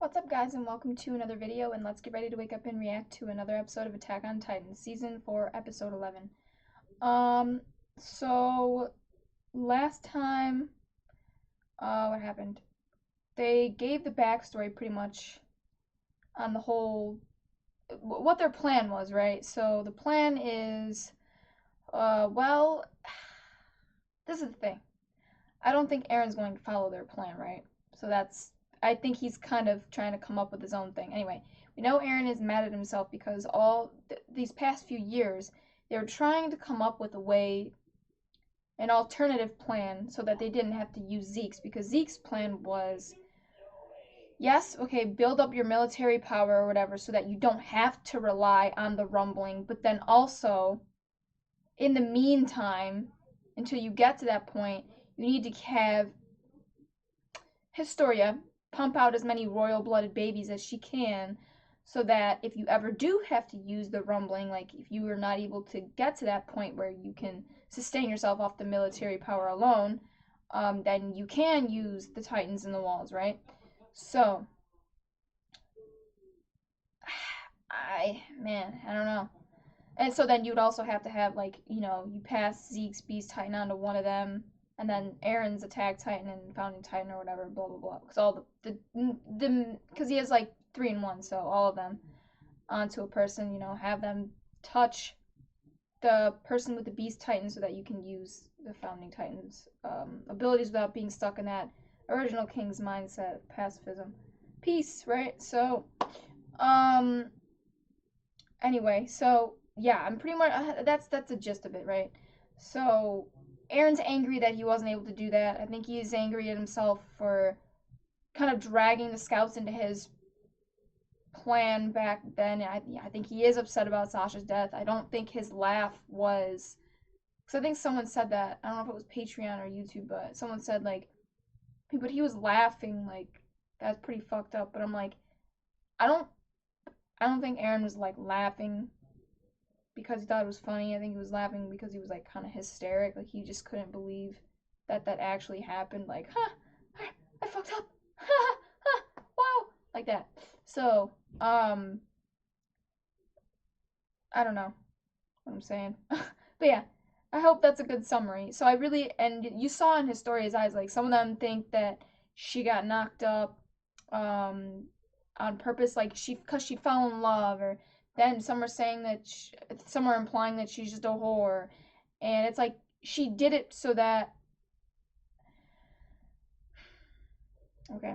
What's up, guys, and welcome to another video, and let's get ready to wake up and react to another episode of Attack on Titan, Season 4, Episode 11. So last time, what happened? They gave the backstory pretty much on the whole, what their plan was, right? So the plan is, well, this is the thing. I don't think Aaron's going to follow their plan, right? So I think he's kind of trying to come up with his own thing. Anyway, we know Aaron is mad at himself because these past few years, they were trying to come up with an alternative plan so that they didn't have to use Zeke's, because Zeke's plan was, yes, okay, build up your military power or whatever so that you don't have to rely on the rumbling, but then also, in the meantime, until you get to that point, you need to have Historia pump out as many royal-blooded babies as she can, so that if you ever do have to use the rumbling, like if you are not able to get to that point where you can sustain yourself off the military power alone, then you can use the Titans in the walls, right? So, I don't know. And so then you would also have to have, like, you pass Zeke's Beast Titan onto one of them, and then Aaron's Attack Titan and Founding Titan or whatever, blah blah blah. Because all because he has like 3 in 1, so all of them onto a person. Have them touch the person with the Beast Titan so that you can use the Founding Titan's abilities without being stuck in that original King's mindset of pacifism, peace, right? So, um, anyway, so yeah, I'm pretty much that's the gist of it, right? So Aaron's angry that he wasn't able to do that. I think he's angry at himself for kind of dragging the scouts into his plan back then. I think he is upset about Sasha's death. I don't think his laugh was, because I think someone said that. I don't know if it was Patreon or YouTube, but someone said like, but he was laughing like that's pretty fucked up. But I'm like, I don't I don't think Aaron was like laughing because he thought it was funny. I think he was laughing because he was like kind of hysteric. Like he just couldn't believe that that actually happened. Like, I fucked up. Wow, like that. So, I don't know what I'm saying, but yeah, I hope that's a good summary. So and you saw in Historia's eyes, like some of them think that she got knocked up, um, on purpose, like because she fell in love, or then some are saying that some are implying that she's just a whore, and it's like she did it so that, okay,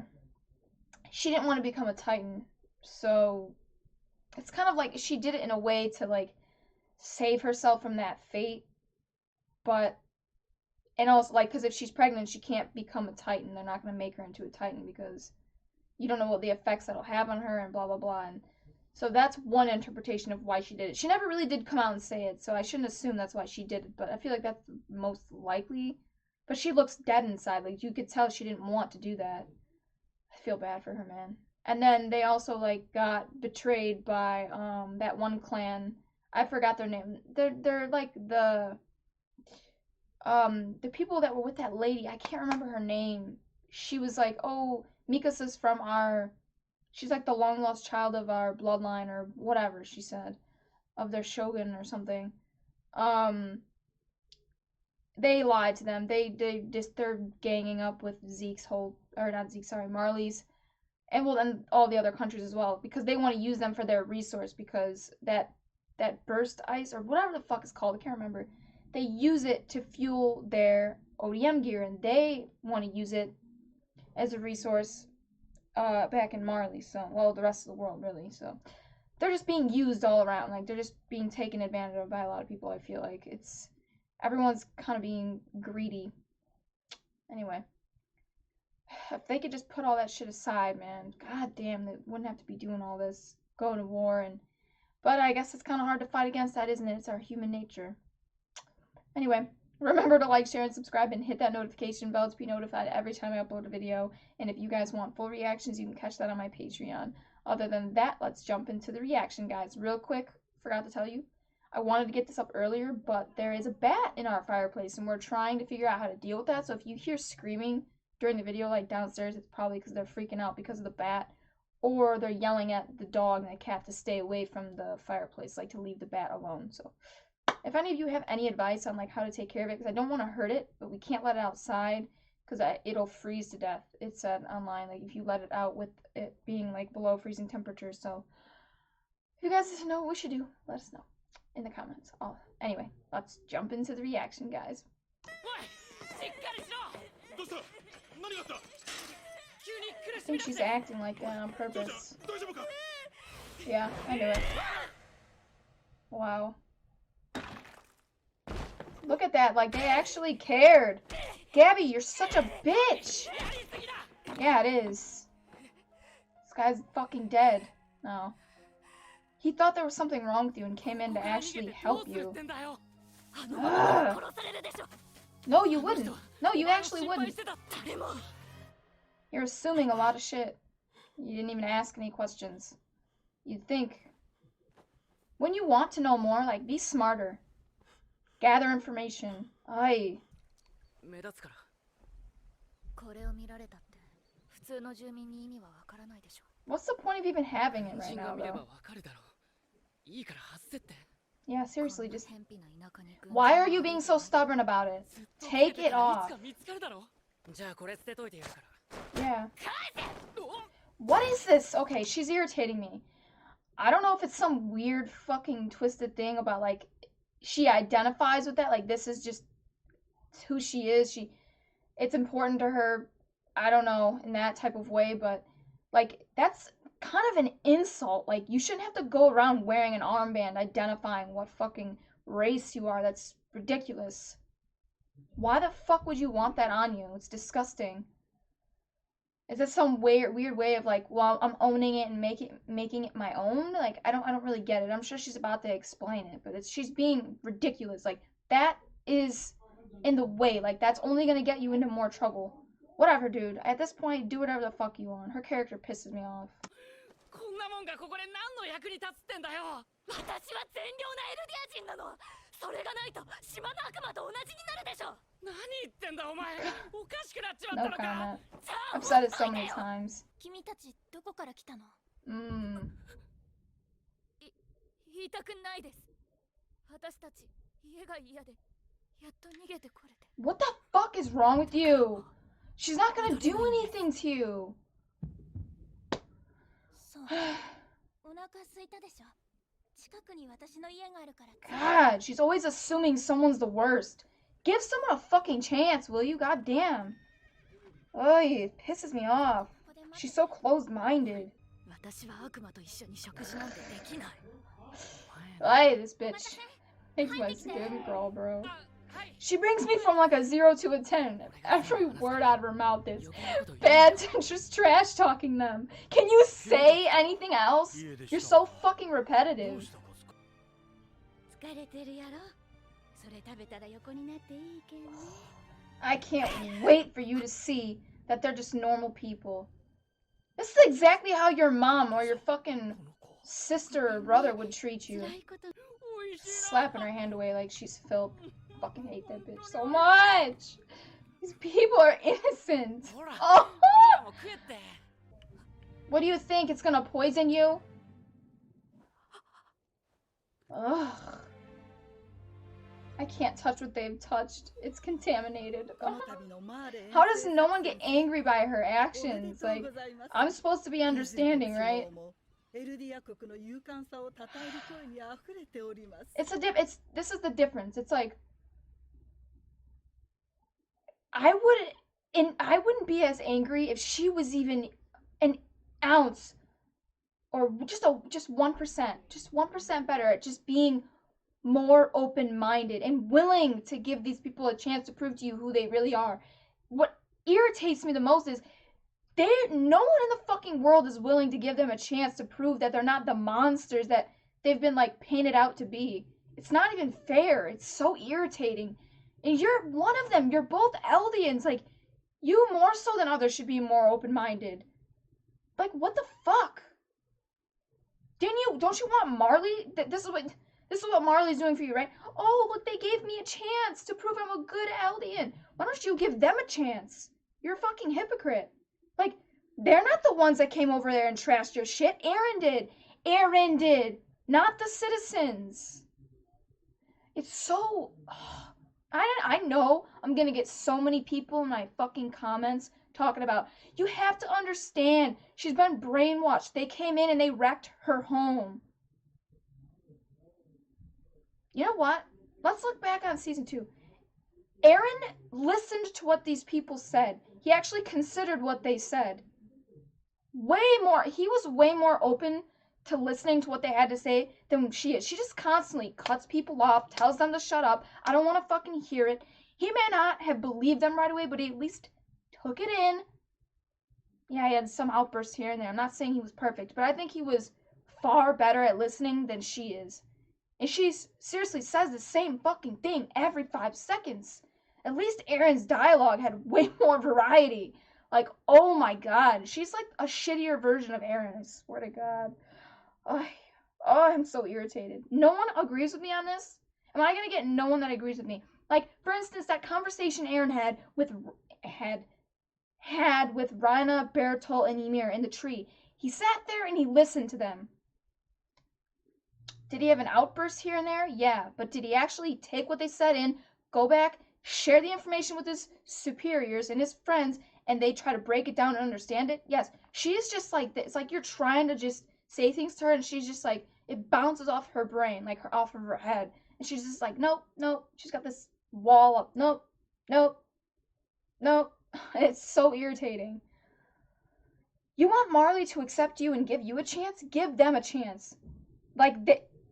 she didn't want to become a Titan, so it's kind of like she did it in a way to like save herself from that fate, but and also like because if she's pregnant, she can't become a Titan. They're not gonna make her into a Titan because you don't know what the effects that'll have on her and blah blah blah. And so that's one interpretation of why she did it. She never really did come out and say it, so I shouldn't assume that's why she did it, but I feel like that's most likely. But she looks dead inside. Like you could tell she didn't want to do that. I feel bad for her, man. And then they also like got betrayed by that one clan. I forgot their name. They're like the people that were with that lady. I can't remember her name. She was like, "Oh, Mikasa's from our, she's like the long lost child of our bloodline or whatever," she said, of their shogun or something. Um, they lied to them. They're ganging up with Zeke's whole, or not Zeke, sorry, Marley's, and well, and all the other countries as well, because they want to use them for their resource, because that burst ice or whatever the fuck it's called, I can't remember. They use it to fuel their ODM gear, and they want to use it as a resource back in Marley. So, well, the rest of the world really. So they're just being used all around. Like they're just being taken advantage of by a lot of people. I feel like it's everyone's kind of being greedy. Anyway, if they could just put all that shit aside, man, god damn, they wouldn't have to be doing all this, going to war. And but I guess it's kind of hard to fight against that, isn't it? It's our human nature. Anyway, remember to like, share, and subscribe, and hit that notification bell to be notified every time I upload a video. And if you guys want full reactions, you can catch that on my Patreon. Other than that, let's jump into the reaction, guys. Real quick, forgot to tell you, I wanted to get this up earlier, but there is a bat in our fireplace, and we're trying to figure out how to deal with that. So if you hear screaming during the video, like downstairs, it's probably because they're freaking out because of the bat. or they're yelling at the dog and the cat to stay away from the fireplace, like to leave the bat alone. So if any of you have any advice on like how to take care of it, because I don't want to hurt it, but we can't let it outside because it'll freeze to death. It said online, like if you let it out with it being like below freezing temperature. So if you guys know what we should do, let us know in the comments. Anyway, let's jump into the reaction, guys. I think she's acting like that on purpose. Yeah, I knew it. Wow. Look at that, like they actually cared. Gabby, you're such a bitch. Yeah, it is. This guy's fucking dead. No. He thought there was something wrong with you and came in to actually help you. Ugh. No, you wouldn't. No, you actually wouldn't. You're assuming a lot of shit. You didn't even ask any questions. You'd think. When you want to know more, like, be smarter. Gather information. Aye. What's the point of even having it right now, though? Yeah, seriously, just... Why are you being so stubborn about it? Take it off. Yeah. What is this? Okay, she's irritating me. I don't know if it's some weird fucking twisted thing about, like, she identifies with that. Like, this is just who she is. It's important to her, I don't know, in that type of way, but, like, that's kind of an insult. Like, you shouldn't have to go around wearing an armband identifying what fucking race you are. That's ridiculous. Why the fuck would you want that on you? It's disgusting. Is this some weird way of like, well, I'm owning it and making it my own? Like, I don't really get it. I'm sure she's about to explain it, but she's being ridiculous. Like, that is in the way. Like, that's only gonna get you into more trouble. Whatever, dude. At this point, do whatever the fuck you want. Her character pisses me off. No comment. I've said it so many times. What the fuck is wrong with you? She's not gonna do anything to you. God, she's always assuming someone's the worst. Give someone a fucking chance, will you? God damn. Oh, it pisses me off. She's so closed-minded. Hey, this bitch makes my skin crawl, bro. She brings me from like a 0 to a 10. Every word out of her mouth is bad, just trash talking them. Can you say anything else? You're so fucking repetitive. I can't wait for you to see that they're just normal people. This is exactly how your mom or your fucking sister or brother would treat you. Slapping her hand away like she's filth. Fucking hate that bitch so much. These people are innocent. Oh. What do you think? It's gonna poison you? Ugh. I can't touch what they've touched. It's contaminated. Ugh. How does no one get angry by her actions? Like, I'm supposed to be understanding, right? This is the difference. It's like, I wouldn't be as angry if she was even an ounce or just 1% better at just being more open-minded and willing to give these people a chance to prove to you who they really are. What irritates me the most is no one in the fucking world is willing to give them a chance to prove that they're not the monsters that they've been like painted out to be. It's not even fair. It's so irritating. And you're one of them. You're both Eldians. Like, you more so than others should be more open-minded. Like, what the fuck? Don't you want Marley? This is what Marley's doing for you, right? Oh, look, they gave me a chance to prove I'm a good Eldian. Why don't you give them a chance? You're a fucking hypocrite. Like, They're not the ones that came over there and trashed your shit. Eren did. Eren did. Not the citizens. It's so... I know I'm gonna get so many people in my fucking comments talking about, you have to understand, she's been brainwashed. They came in and they wrecked her home. You know what? Let's look back on season 2. Eren listened to what these people said. He actually considered what they said. He was way more open to listening to what they had to say than she is. She just constantly cuts people off, tells them to shut up. I don't want to fucking hear it. He may not have believed them right away, but he at least took it in. Yeah, he had some outbursts here and there. I'm not saying he was perfect, but I think he was far better at listening than she is. And she seriously says the same fucking thing every 5 seconds. At least Eren's dialogue had way more variety. Like, oh my god. She's like a shittier version of Eren, I swear to god. Oh, I'm so irritated. No one agrees with me on this? Am I gonna get no one that agrees with me? Like, for instance, that conversation Eren had with Rhaina, Bertolt, and Ymir in the tree. He sat there and he listened to them. Did he have an outburst here and there? Yeah, but did he actually take what they said in, go back, share the information with his superiors and his friends, and they try to break it down and understand it? Yes. She's just like this. It's like you're trying to just say things to her, and she's just like, it bounces off her brain, like off of her head. And she's just like, nope, nope. She's got this wall up. Nope, nope, nope. It's so irritating. You want Marley to accept you and give you a chance? Give them a chance. Like,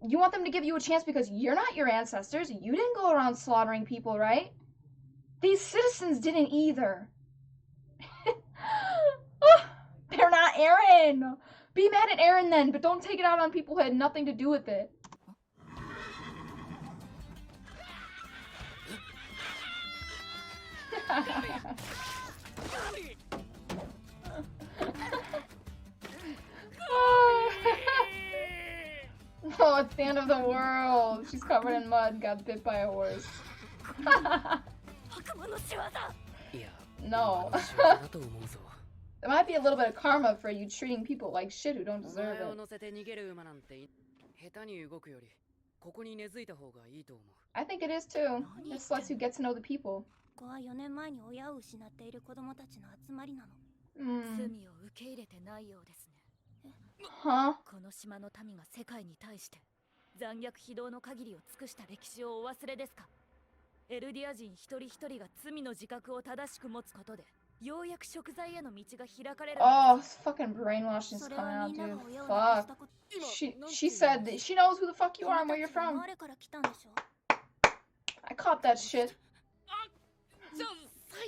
you want them to give you a chance because you're not your ancestors. You didn't go around slaughtering people, right? These citizens didn't either. They're not Eren. Be mad at Eren then, but don't take it out on people who had nothing to do with it. Oh, it's the end of the world. She's covered in mud, got bit by a horse. No. It might be a little bit of karma for you treating people like shit who don't deserve it. I think it is too. This lets you get to know the people. Huh? Oh, fucking brainwashing is coming out, dude. Fuck. She said that she knows who the fuck you are and where you're from. I caught that shit.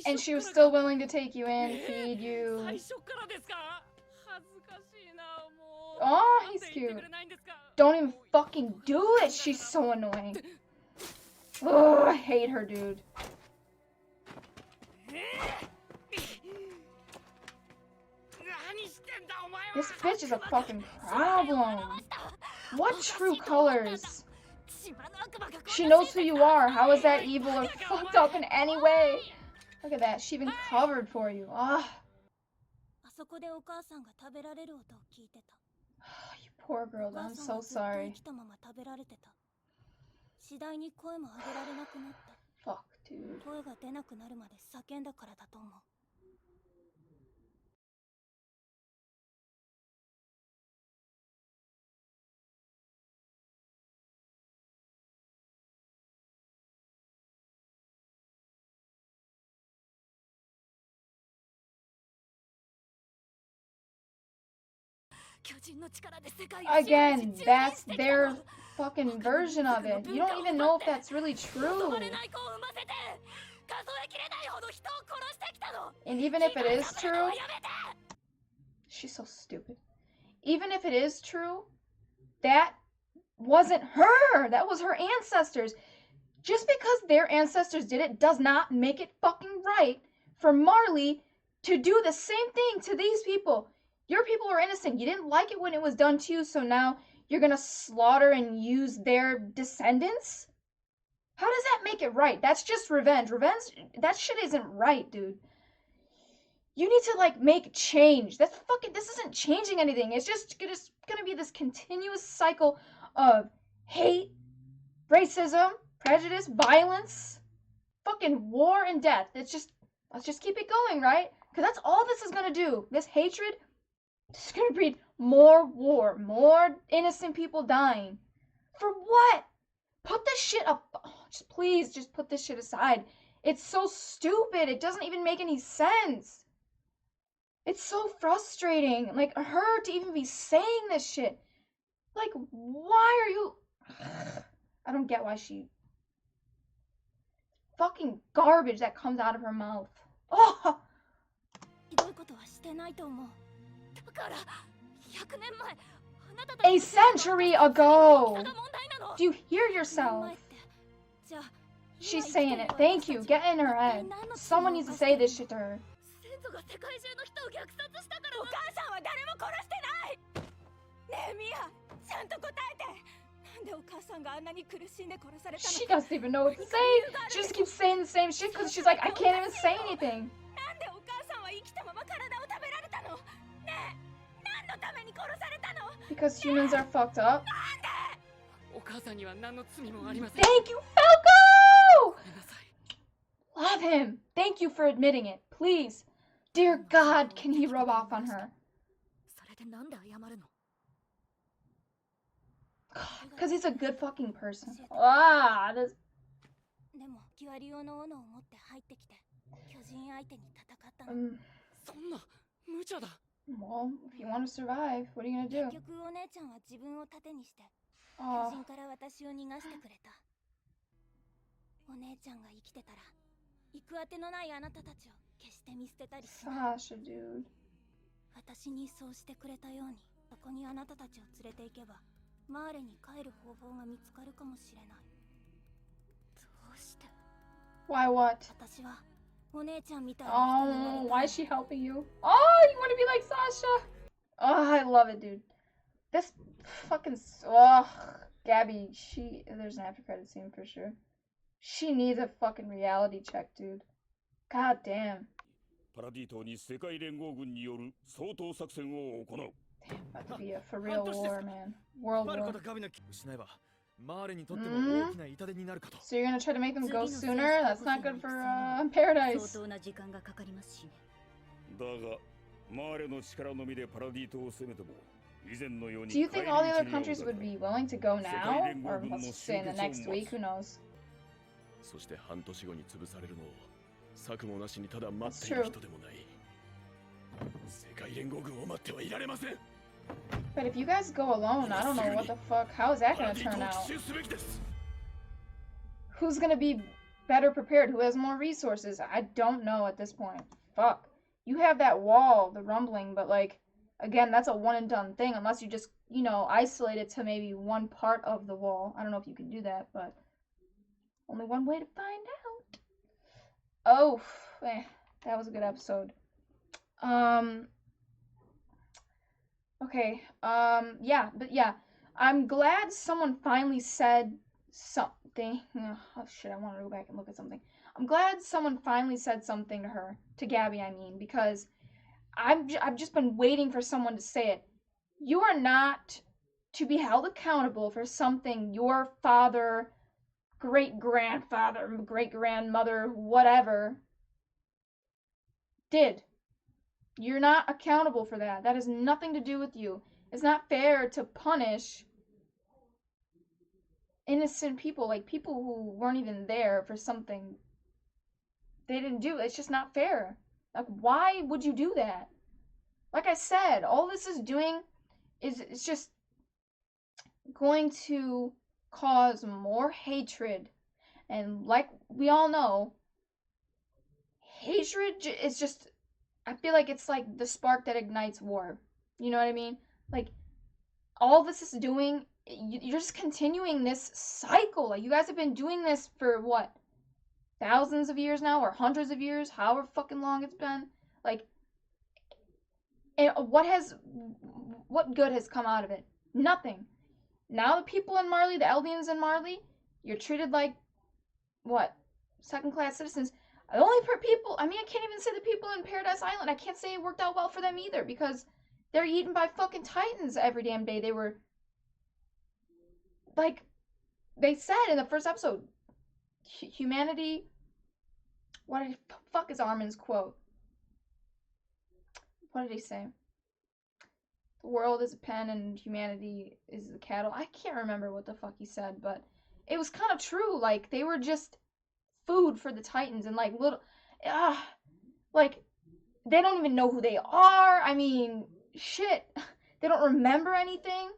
And she was still willing to take you in, feed you. Oh, he's cute. Don't even fucking do it. She's so annoying. Oh, I hate her, dude. This bitch is a fucking problem. What true colors? She knows who you are. How is that evil or fucked up in any way? Look at that. She even covered for you. Ah. You poor girl. I'm so sorry. Fuck, dude. Again, that's their fucking version of it. You don't even know if that's really true. And even if it is true, she's so stupid. Even if it is true, that wasn't her. That was her ancestors. Just because their ancestors did it does not make it fucking right for Marley to do the same thing to these people. Your people are innocent. You didn't like it when it was done to you, so now you're gonna slaughter and use their descendants? How does that make it right? That's just revenge. Revenge, that shit isn't right, dude. You need to like make change. This isn't changing anything. It's just gonna be this continuous cycle of hate, racism, prejudice, violence, fucking war and death. Let's just keep it going, right? Because that's all this is gonna do. This hatred is gonna breed more war, more innocent people dying. For what? Put this shit up. Oh, please, just put this shit aside. It's so stupid. It doesn't even make any sense. It's so frustrating. Like, her to even be saying this shit. Like, why are you... I don't get why she... Fucking garbage that comes out of her mouth. Oh! A century ago! Do you hear yourself? She's saying it. Thank you. Get in her head. Someone needs to say this shit to her. She doesn't even know what to say. She just keeps saying the same shit because she's like, I can't even say anything. Because humans are fucked up. Thank you, Falco! Love him. Thank you for admitting it. Please. Dear God, can he rub off on her? Because he's a good fucking person. Ah, this... Well, if you want to survive, what are you gonna do? Oh. Sasha, dude. Why what? Oh, why is she helping you? Oh, you want to be like Sasha? Oh, I love it, dude. This fucking... Oh, Gabby, there's an after credit scene for sure. She needs a fucking reality check, dude. God damn. Damn, about to be a for real war, man. World war. So you're gonna try to make them go sooner? That's not good for Paradise. Do you think all the other countries would be willing to go now? Or let's say in the next week, who knows? That's true. But if you guys go alone, I don't know what the fuck. How is that gonna turn out? Who's gonna be better prepared? Who has more resources? I don't know at this point. Fuck. You have that wall, the rumbling, but like, again, that's a one and done thing unless you just, you know, isolate it to maybe one part of the wall. I don't know if you can do that, but only one way to find out. Oh, that was a good episode. Okay, yeah, but yeah, I'm glad someone finally said something. Oh shit, I want to go back and look at something. I'm glad someone finally said something to her, to Gabby, I mean, because I've just been waiting for someone to say it. You are not to be held accountable for something your father, great-grandfather, great-grandmother, whatever, did. You're not accountable for that. That has nothing to do with you. It's not fair to punish innocent people, like people who weren't even there for something they didn't do. It's just not fair. Like, why would you do that? Like I said, all this is doing is it's just going to cause more hatred. And like we all know, hatred is just... I feel like it's like the spark that ignites war. You know what I mean? Like, all this is doing, you're just continuing this cycle. Like, you guys have been doing this for what? Thousands of years now? Or hundreds of years? However fucking long it's been. Like, and what good has come out of it? Nothing. Now the people in Marley, the Eldians in Marley, you're treated like, what? Second-class citizens. The only people, I mean, I can't even say the people in Paradise Island, I can't say it worked out well for them either, because they're eaten by fucking titans every damn day. They were, like, they said in the first episode, humanity, what the fuck is Armin's quote? What did he say? The world is a pen and humanity is the cattle. I can't remember what the fuck he said, but it was kind of true. Like, they were just food for the titans, and like little, like, they don't even know who they are. I mean, shit. They don't remember anything.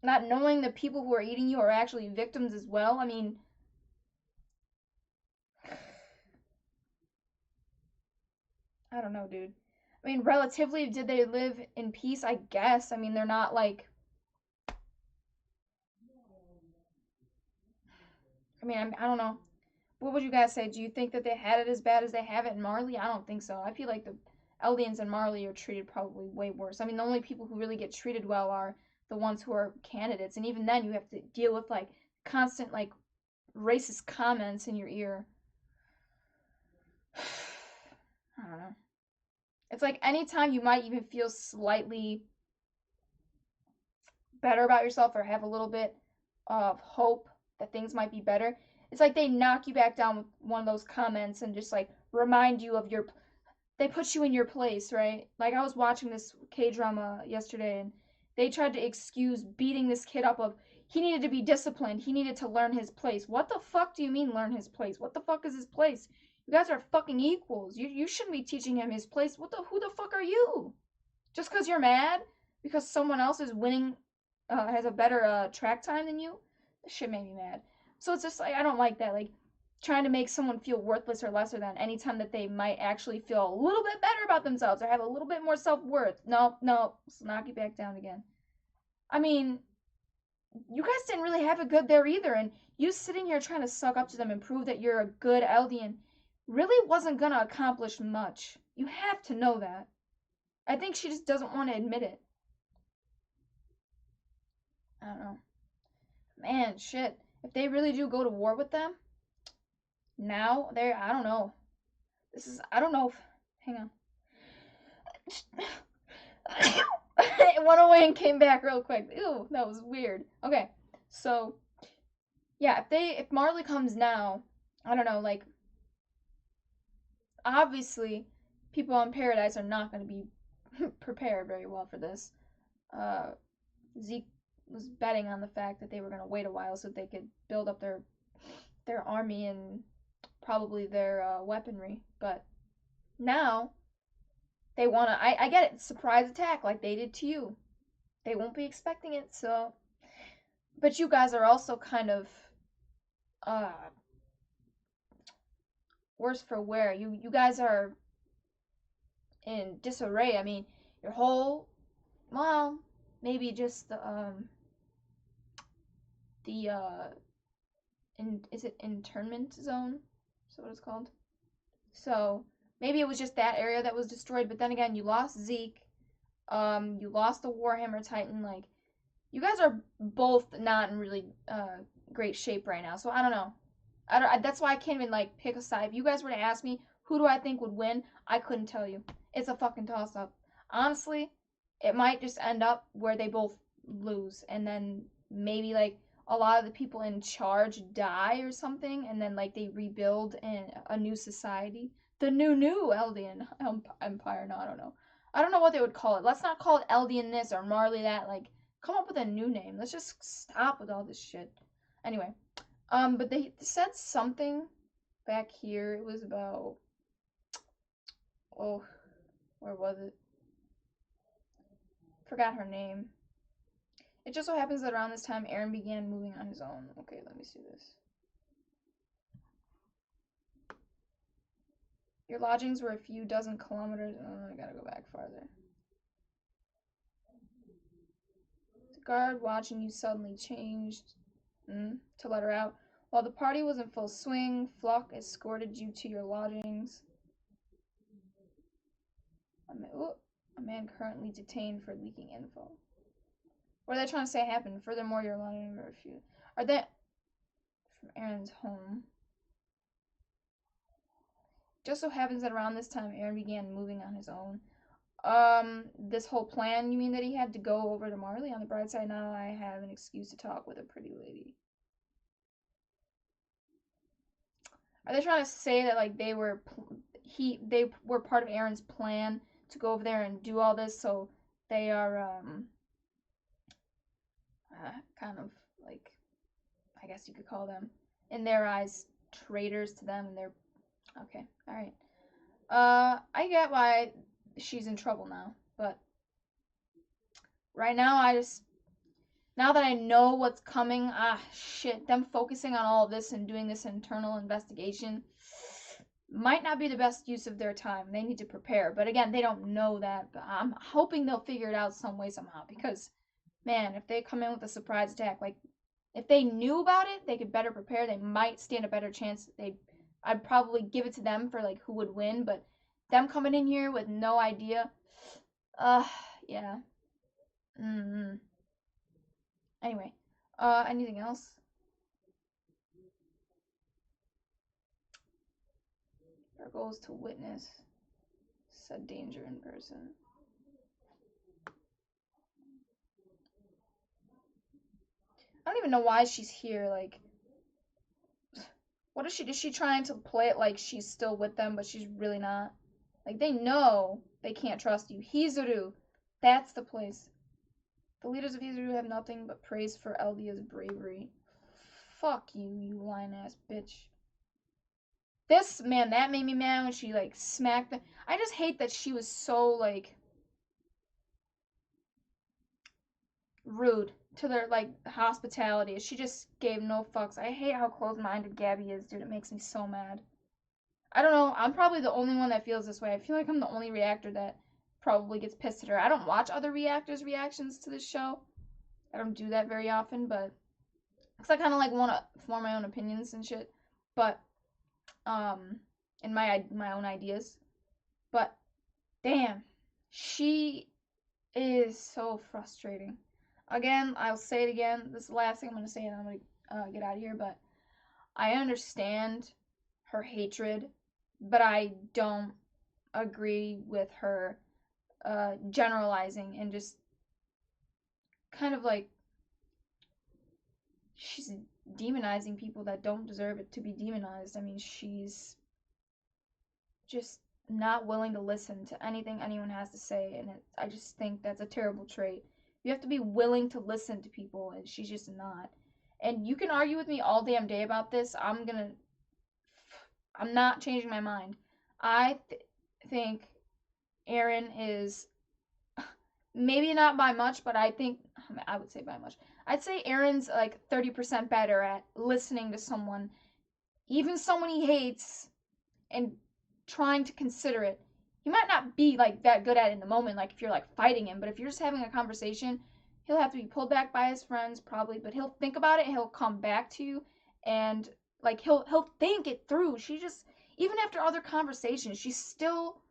Not knowing the people who are eating you are actually victims as well. I mean, I don't know, dude. I mean, relatively, did they live in peace? I guess. I mean, they're not like. I mean, I don't know. What would you guys say? Do you think that they had it as bad as they have it in Marley? I don't think so. I feel like the Eldians in Marley are treated probably way worse. I mean, the only people who really get treated well are the ones who are candidates, and even then, you have to deal with like constant like racist comments in your ear. I don't know. It's like anytime you might even feel slightly better about yourself or have a little bit of hope that things might be better, it's like they knock you back down with one of those comments and just like remind you of your, they put you in your place, right? Like I was watching this K-drama yesterday and they tried to excuse beating this kid up of he needed to be disciplined, he needed to learn his place. What the fuck do you mean learn his place? What the fuck is his place? You guys are fucking equals. You shouldn't be teaching him his place. Who the fuck are you? Just because you're mad because someone else is winning, has a better track time than you? This shit made me mad. So it's just like I don't like that. Like trying to make someone feel worthless or lesser than anytime that they might actually feel a little bit better about themselves or have a little bit more self-worth. No, let's knock you back down again. I mean, you guys didn't really have it good there either, and you sitting here trying to suck up to them and prove that you're a good Eldian really wasn't gonna accomplish much. You have to know that. I think she just doesn't want to admit it. I don't know. Man, shit. If they really do go to war with them, now they're, I don't know. I don't know. Hang on. It went away and came back real quick. Ew, that was weird. Okay, so, yeah, if Marley comes now, I don't know, like, obviously, people on Paradise are not going to be prepared very well for this. Zeke was betting on the fact that they were going to wait a while so they could build up their army and probably their weaponry. But now they want to. I get it, surprise attack like they did to you. They won't be expecting it, so. But you guys are also kind of uh worse for wear. You guys are in disarray. I mean, your whole, well, maybe just the is it internment zone? Is that what it's called? So maybe it was just that area that was destroyed, but then again, you lost Zeke. You lost the Warhammer Titan. Like, you guys are both not in really great shape right now. So I don't know. That's why I can't even like pick a side. If you guys were to ask me who do I think would win, I couldn't tell you. It's a fucking toss up. Honestly, it might just end up where they both lose, and then maybe like a lot of the people in charge die or something, and then like they rebuild in a new society, the new Eldian Empire. No, I don't know. I don't know what they would call it. Let's not call it Eldian this or Marley that. Like, come up with a new name. Let's just stop with all this shit. Anyway, but they said something back here. It was about, oh, where was it? Forgot her name. It just so happens that around this time, Eren began moving on his own. Okay, let me see this. Your lodgings were a few dozen kilometers. Oh, I gotta go back farther. The guard watching you suddenly changed to let her out. While the party was in full swing, Flock escorted you to your lodgings. A man currently detained for leaking info. What are they trying to say happened? Furthermore, your lodgings were a few. Are they from Aaron's home. Just so happens that around this time, Aaron began moving on his own. This whole plan, you mean that he had to go over to Marley? On the bright side, now I have an excuse to talk with a pretty lady. Are they trying to say that, like, they were part of Aaron's plan to go over there and do all this, so they are, kind of, like, I guess you could call them, in their eyes, traitors to them, and they're, okay, alright. I get why she's in trouble now, but right now now that I know what's coming, shit, them focusing on all of this and doing this internal investigation might not be the best use of their time. They need to prepare, but again, they don't know that, but I'm hoping they'll figure it out some way, somehow, because, man, if they come in with a surprise attack, like, if they knew about it, they could better prepare, they might stand a better chance. I'd probably give it to them for, like, who would win, but them coming in here with no idea, yeah. Anyway, anything else? Our goal is to witness said danger in person. I don't even know why she's here, like, what is she trying to play it like she's still with them, but she's really not? Like, they know they can't trust you. Hizuru, that's the place. The leaders of Hizuru have nothing but praise for Eldia's bravery. Fuck you, you lying-ass bitch. This, man, that made me mad when she, like, smacked the... I just hate that she was so, like, rude to their, like, hospitality. She just gave no fucks. I hate how closed-minded Gabby is, dude. It makes me so mad. I don't know. I'm probably the only one that feels this way. I feel like I'm the only reactor that probably gets pissed at her. I don't watch other reactors' reactions to this show. I don't do that very often, but... because I kind of, like, want to form my own opinions and shit. But, and my own ideas. But, damn. She is so frustrating. Again, I'll say it again. This is the last thing I'm going to say, and I'm going to get out of here. But I understand her hatred, but I don't agree with her generalizing and just kind of like she's demonizing people that don't deserve it to be demonized. I mean, she's just not willing to listen to anything anyone has to say, and I just think that's a terrible trait. You have to be willing to listen to people, and she's just not. And you can argue with me all damn day about this. I'm not changing my mind. I think Aaron is, maybe not by much, but I would say by much. I'd say Aaron's like 30% better at listening to someone, even someone he hates, and trying to consider it. He might not be like that good at it in the moment, like if you're like fighting him, but if you're just having a conversation, he'll have to be pulled back by his friends probably, but he'll think about it, he'll come back to you, and like he'll think it through. She just, even after other conversations, she's still,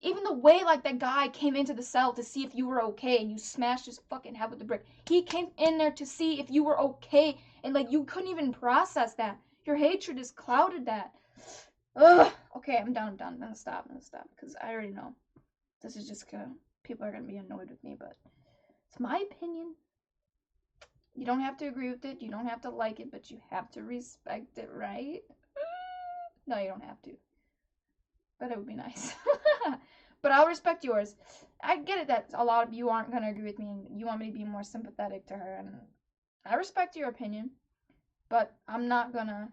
even the way like that guy came into the cell to see if you were okay and you smashed his fucking head with the brick. He came in there to see if you were okay, and like you couldn't even process that. Your hatred has clouded that. Ugh. Okay, I'm done. I'm gonna stop, because I already know this is just gonna, people are gonna be annoyed with me, but it's my opinion. You don't have to agree with it, you don't have to like it, but you have to respect it, right? No, you don't have to, but it would be nice. But I'll respect yours. I get it that a lot of you aren't gonna agree with me, and you want me to be more sympathetic to her, and I respect your opinion, but I'm not gonna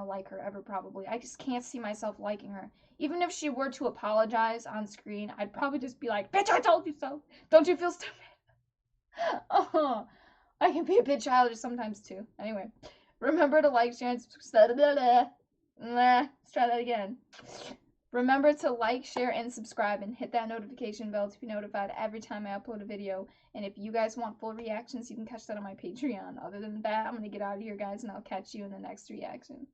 like her ever, probably. I just can't see myself liking her. Even if she were to apologize on screen, I'd probably just be like, bitch, I told you so. Don't you feel stupid? Oh, I can be a bit childish sometimes too. Anyway, remember to like, share, and subscribe. Let's try that again. Remember to like, share, and subscribe, and hit that notification bell to be notified every time I upload a video. And if you guys want full reactions, you can catch that on my Patreon. Other than that, I'm going to get out of here, guys, and I'll catch you in the next reaction.